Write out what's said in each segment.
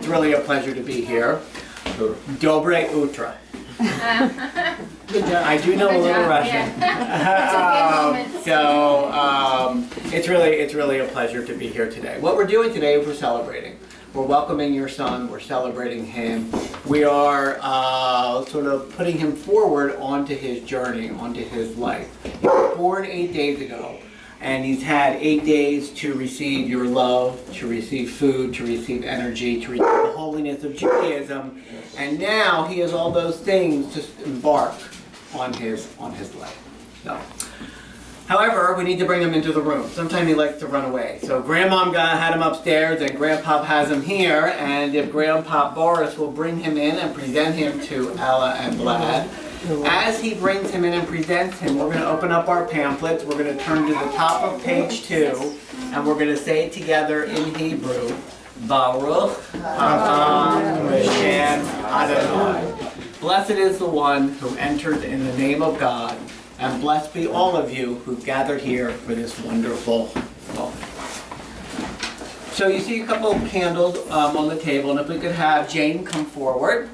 It's really a pleasure to be here. Dobre utra. Good job. I do know a little Russian. It's really a pleasure to be here today. What we're doing today is we're celebrating. We're welcoming your son. We're celebrating him. We are sort of putting him forward onto his journey, onto his life. He was born 8 days ago, and he's had 8 days to receive your love, to receive food, to receive energy, to receive the holiness of Judaism, and now he has all those things to embark on his life. So, however, we need to bring him into the room. Sometimes he likes to run away. So Grandmom had him upstairs and Grandpop has him here, and if Grandpop Boris will bring him in and present him to Ella and Vlad. As he brings him in and presents him, we're going to open up our pamphlets. We're going to turn to the top of page 2, and we're going to say it together in Hebrew. Baruch Haba Hashem Adonai. Blessed is the one who enters in the name of God, and blessed be all of you who gathered here for this wonderful moment. So you see a couple of candles on the table, and if we could have Jane come forward.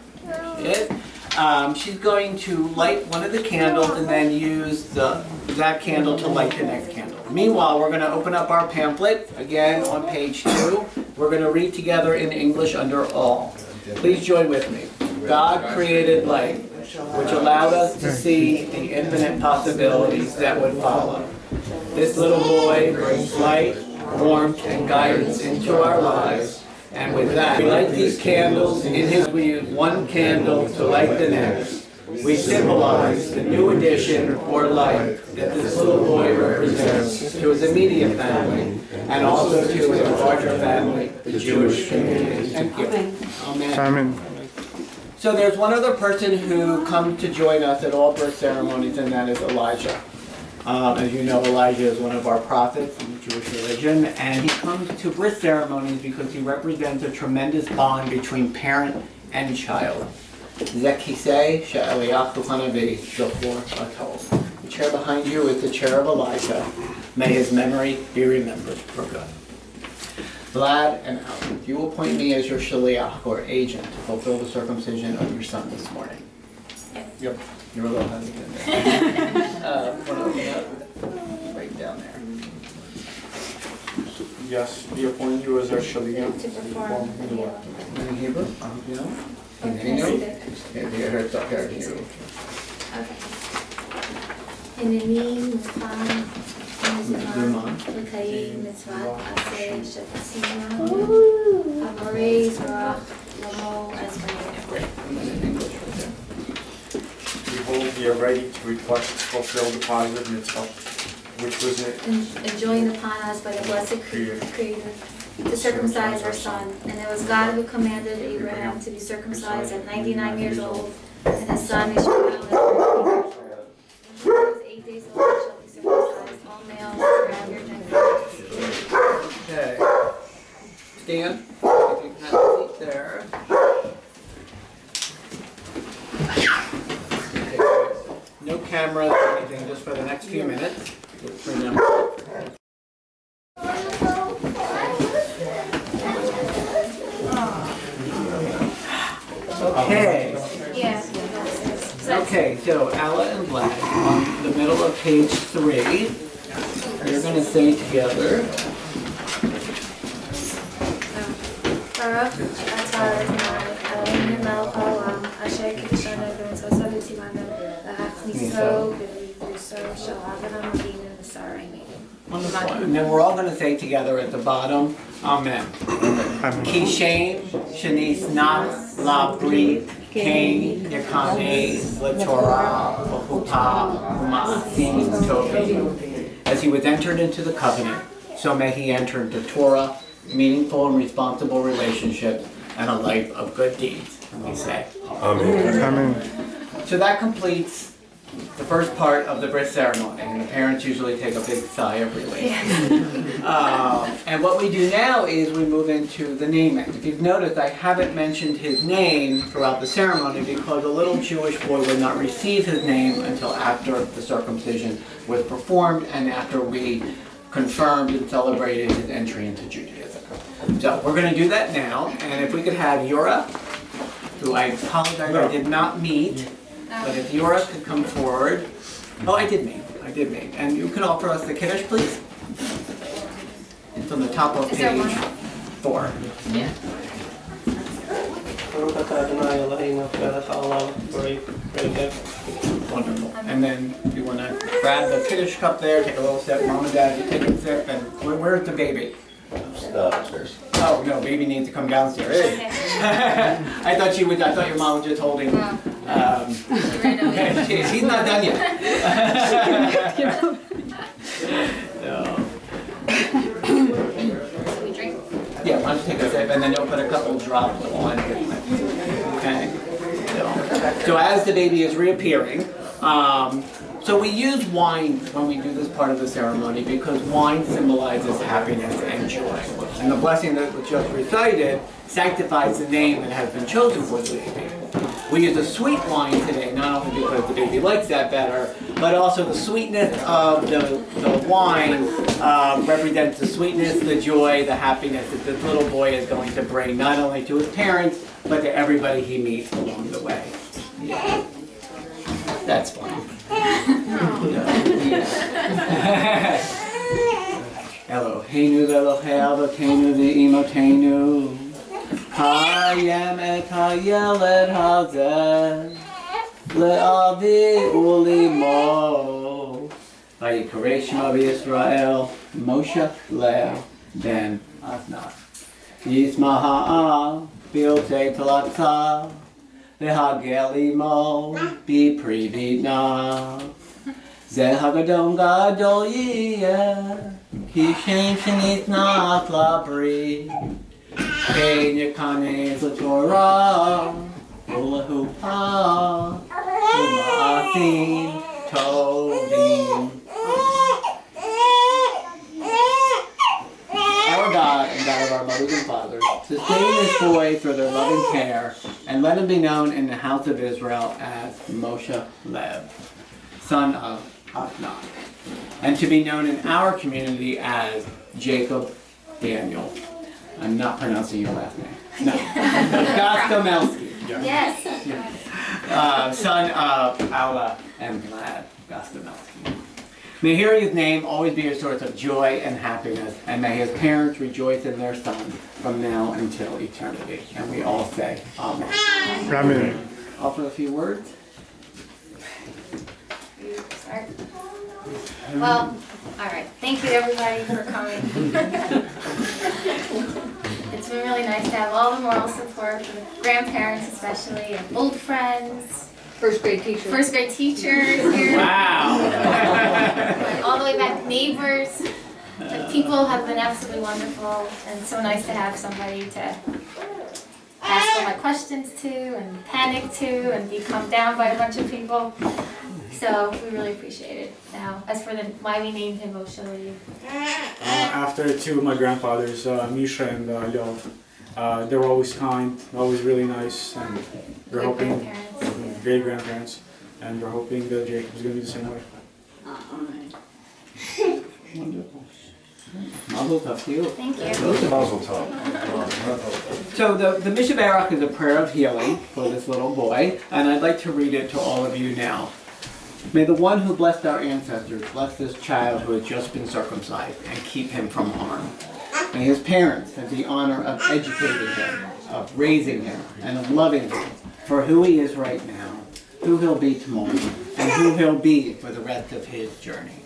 She's going to light one of the candles and then use that candle to light the next candle. Meanwhile, we're going to open up our pamphlet, again on page 2. We're going to read together in English under all. Please join with me. God created light, which allowed us to see the infinite possibilities that would follow. This little boy brings light, warmth, and guidance into our lives. And with that, we light these candles. In his, we use one candle to light the next. We symbolize the new addition or light that this little boy represents to his immediate family and also to his larger family, the Jewish community. Thank you. Amen. Amen. So there's one other person who comes to join us at all birth ceremonies, and that is Elijah. As you know, Elijah is one of our prophets in the Jewish religion, and he comes to bris ceremonies because he represents a tremendous bond between parent and child. Zekisei she'eliyahu hanavi zochor atov. The chair behind you is the chair of Elijah. May his memory be remembered for good. Vlad and Alan, you will appoint me as your shaliach, or agent, to fulfill the circumcision of your son this morning. Yep. You're a little hesitant there. Want to open up? Right down there. Yes, we appoint you as our shaliach To perform the In Hebrew? Okay. In the name of Pan, Mizman, L'Kayim, Mitzvah, Aseh, Shetasima, Amarei, Zerach, Lamo, Esmay. Behold, we are ready to request to fulfill the positive mitzvah, which was it? Enjoined upon us by the blessed Creator to circumcise our son. And it was God who commanded Abraham to be circumcised at 99 years old, and his son Ishmael at 30 years old. When he was 8 days old, he shall be circumcised, all males around your gender. Okay. Stand. You can have a seat there. No cameras or anything, just for the next few minutes. Okay. Okay, so Ella and Vlad, on the middle of page 3, you're going to say together. Baruch atah Adonai Eloheinu melech haolam asher kiddushanu b'mitzvotav v'tzivanu v'hachniso b'v'ruso shel Avraham Avinu v'Sarah Imenu. Wonderful. And then we're all going to say together at the bottom, Amen. Ki shem shenisnas labrit kain yekanes l'torah v'chutah u'ma'asim tovim. As he was entered into the covenant, so may he enter into Torah, meaningful and responsible relationships, and a life of good deeds. We say, Amen. Amen. So that completes the first part of the bris ceremony, and the parents usually take a big sigh of relief. And what we do now is we move into the naming. If you've noticed, I haven't mentioned his name throughout the ceremony because a little Jewish boy would not receive his name until after the circumcision was performed and after we confirmed and celebrated his entry into Judaism. So we're going to do that now, and if we could have Yura, who I apologize I did not meet, but if Yura could come forward. Oh, I did meet. And you can offer us the Kiddush, please. It's on the top of Is there page one? 4. Yeah. Wonderful. And then you want to grab the Kiddush cup there, take a little sip. Mom and Dad, you take a sip. And where's the baby? Upstairs. Oh, no, baby needs to come downstairs. Okay. I thought your mom was just holding. She's not done yet. No. So we drink. Yeah, why don't you take a sip and then you'll put a couple drops on it. Okay. So as the baby is reappearing, so we use wine when we do this part of the ceremony because wine symbolizes happiness and joy. And the blessing that was just recited sanctifies the name that has been chosen for the baby. We use a sweet wine today, not only because the baby likes that better, but also the sweetness of the wine represents the sweetness, the joy, the happiness that this little boy is going to bring, not only to his parents, but to everybody he meets along the way. Yeah. That's fun. Eloheinu Eloheinu Imotenu Hayem et hayeled hazeh le'avi ulimo Vayikare Shema Yisrael Moshe Leah ben Asnat Yismaha Bilte Talatza V'hagel imo Biprivitna Zeh hagadol gadol yiyeh Ki shem shenitnat labri Kein yekanes l'Torah Ulahu ha Uma'asim tovim. Our God and God of our mothers and fathers, sustain this boy for their loving care, and let him be known in the house of Israel as Moshe Lev, son of Asnat, and to be known in our community as Jacob Daniel. I'm not pronouncing your last name. No. Gostomelski. Yes. Son of Ala and Vlad Gostomelski. May hearing his name always be a source of joy and happiness, and may his parents rejoice in their son from now until eternity. And we all say, Amen. Amen. Offer a few words. You start. Well, all right. Thank you everybody for coming. It's been really nice to have all the moral support from the grandparents especially, and old friends. First grade teachers here. Wow. And all the way back, neighbors. The people have been absolutely wonderful, and so nice to have somebody to ask all my questions to, and panic to, and be calmed down by a bunch of people. So we really appreciate it. Now, as for why we named him Moshe Lev. After two of my grandfathers, Misha and Yov, they were always kind, always really nice, and we're Good hoping, grandparents, yeah. great grandparents, and we're hoping that Jacob's going to be the same way. Wonderful. Mazel tov to you. Thank you. Mazel tov. So the Mishnah Barak is a prayer of healing for this little boy, and I'd like to read it to all of you now. May the one who blessed our ancestors bless this child who has just been circumcised and keep him from harm. May his parents have the honor of educating him, of raising him, and of loving him for who he is right now, who he'll be tomorrow, and who he'll be for the rest of his journey.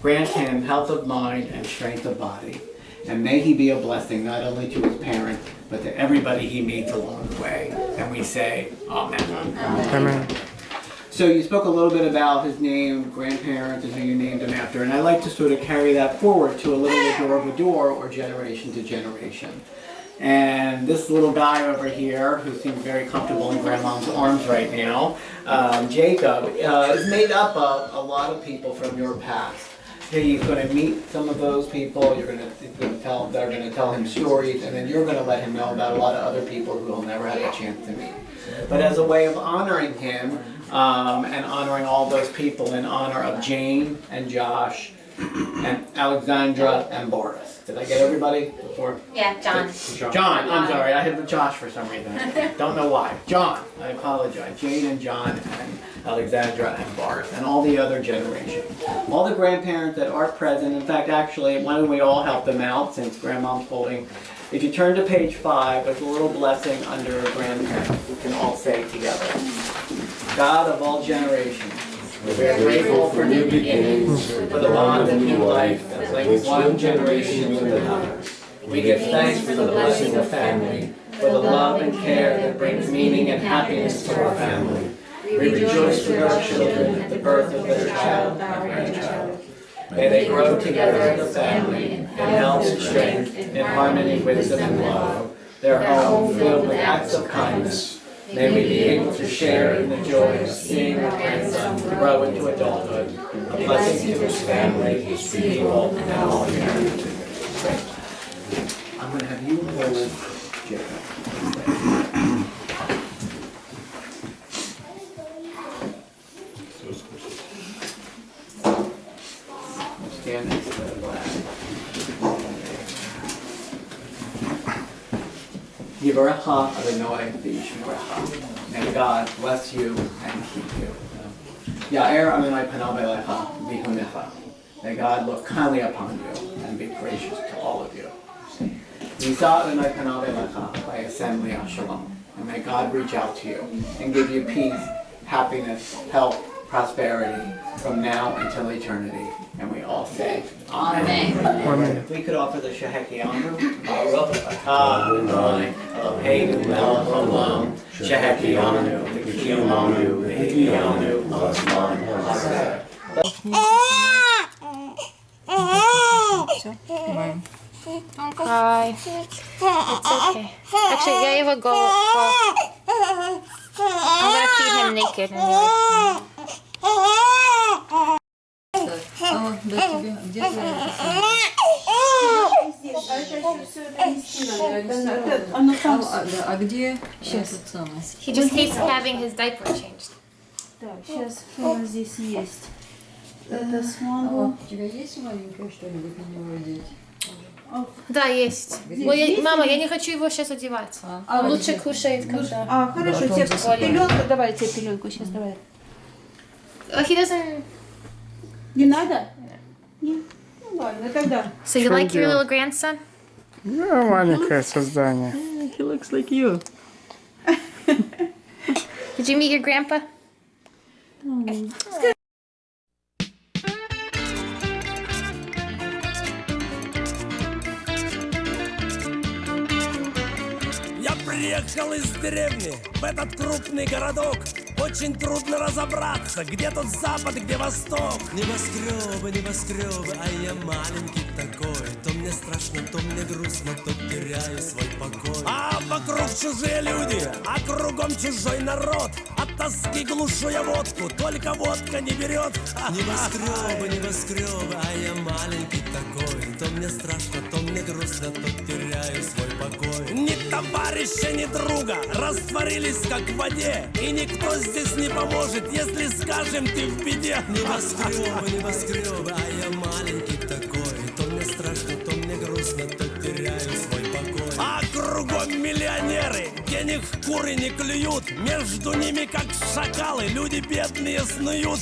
Grant him health of mind and strength of body, and may he be a blessing not only to his parents, but to everybody he meets along the way. And we say, Amen. Amen. So you spoke a little bit about his name, grandparents, and who you named him after, and I'd like to sort of carry that forward to a little door or generation to generation. And this little guy over here, who seems very comfortable in Grandma's arms right now, Jacob, is made up of a lot of people from your past. He's going to meet some of those people. They're going to tell him stories, and then you're going to let him know about a lot of other people who he'll never have a chance to meet. But as a way of honoring him and honoring all those people in honor of Jane and Josh and Alexandra and Boris. Did I get everybody before? Yeah, John. John, I'm sorry, I had Josh for some reason. Don't know why. John, I apologize. Jane and John and Alexandra and Boris and all the other generations. All the grandparents that are present. In fact, actually, why don't we all help them out since Grandmom's holding. If you turn to page 5, there's a little blessing under a grandparent we can all say together. God of all generations, we are grateful for new beginnings, for the bond of new life that links one generation with another. We give thanks for the blessing of family, for the love and care that brings meaning and happiness to our family. We rejoice with our children at the birth of their child and grandchild. May they grow together as a family in health and strength, in harmony, wisdom, and love. Their home filled with acts of kindness. May we be able to share in the joy of seeing our grandson grow into adulthood, a blessing to his family, his people, and all humanity. I'm going to have you hold Jacob. Stand next to the flag. Yivarecha Adonai v'yishmerecha. May God bless you and keep you. Ya'er Adonai panav elecha v'hunecha. May God look kindly upon you and be gracious to all of you. Yiza Adonai panav elecha v'yasem li'ah shalom. And may God reach out to you and give you peace, happiness, health, prosperity from now until eternity. And we all say, Amen. Amen. If we could offer the Shehekianu, Baruch atah Adonai Eloheinu melech haolam, Shehekianu, V'kiyamanu, V'hikiyanu, L'zman hazeh. Don't cry. It's okay. Actually, yeah, you have a go. I'm gonna feed him naked anyway. А где сейчас это самое? He just hates having his diaper changed. Так, сейчас что у нас здесь есть? Это смогу. У тебя есть маленькое что-нибудь на него одеть? Да, есть. Мама, я не хочу его сейчас одевать. Он лучше кушает, когда... А, хорошо, тебе пеленку, давай тебе пеленку сейчас, давай. He doesn't... Не надо? Нет? Ну ладно, тогда. So you like your little grandson? Ну, маленькое создание. He looks like you. Did you meet your grandpa? Я приехал из деревни в этот крупный городок. Очень трудно разобраться, где тут запад, где восток. Небоскребы, небоскребы, а я маленький такой. То мне страшно, то мне грустно, то теряю свой покой. А вокруг чужие люди, а кругом чужой народ. От тоски глушу я водку, только водка не берет. Небоскребы, небоскребы, а я маленький такой. То мне страшно, то мне грустно, то теряю свой покой. Ни товарища, ни друга растворились как в воде. И никто здесь не поможет, если скажем, ты в беде. Небоскребы, небоскребы, а я маленький такой. То мне страшно, то мне грустно, то теряю свой покой. А кругом миллионеры, денег куры не клюют. Между ними, как шакалы, люди бедные снуют.